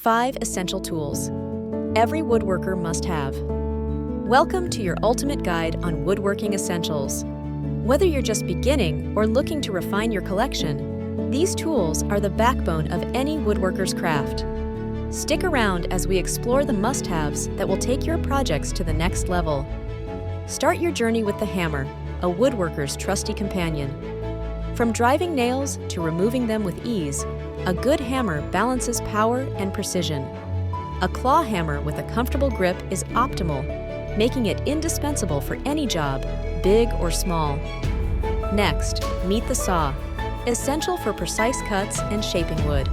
5 essential tools every woodworker must have. Welcome to your ultimate guide on woodworking essentials. Whether you're just beginning or looking to refine your collection, these tools are the backbone of any woodworker's craft. Stick around as we explore the must-haves that will take your projects to the next level. Start your journey with the hammer, a woodworker's trusty companion. From driving nails to removing them with ease, a good hammer balances power and precision. A claw hammer with a comfortable grip is optimal, making it indispensable for any job, big or small. Next, meet the saw, essential for precise cuts and shaping wood.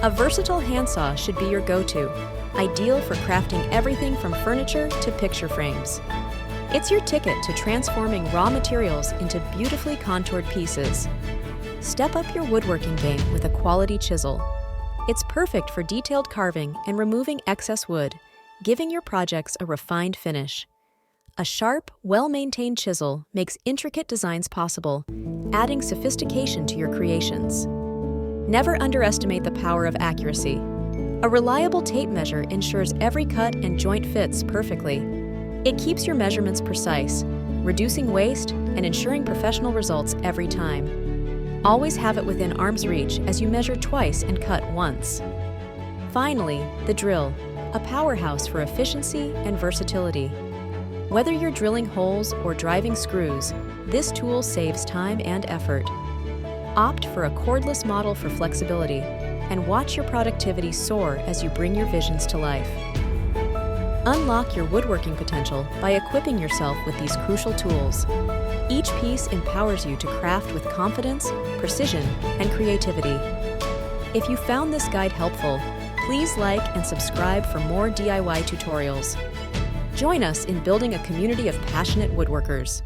A versatile handsaw should be your go-to, ideal for crafting everything from furniture to picture frames. It's your ticket to transforming raw materials into beautifully contoured pieces. Step up your woodworking game with a quality chisel. It's perfect for detailed carving and removing excess wood, giving your projects a refined finish. A sharp, well-maintained chisel makes intricate designs possible, adding sophistication to your creations. Never underestimate the power of accuracy. A reliable tape measure ensures every cut and joint fits perfectly. It keeps your measurements precise, reducing waste and ensuring professional results every time. Always have it within arm's reach as you measure twice and cut once. Finally, the drill, a powerhouse for efficiency and versatility. Whether you're drilling holes or driving screws, this tool saves time and effort. Opt for a cordless model for flexibility and watch your productivity soar as you bring your visions to life. Unlock your woodworking potential by equipping yourself with these crucial tools. Each piece empowers you to craft with confidence, precision, and creativity. If you found this guide helpful, please like and subscribe for more DIY tutorials. Join us in building a community of passionate woodworkers.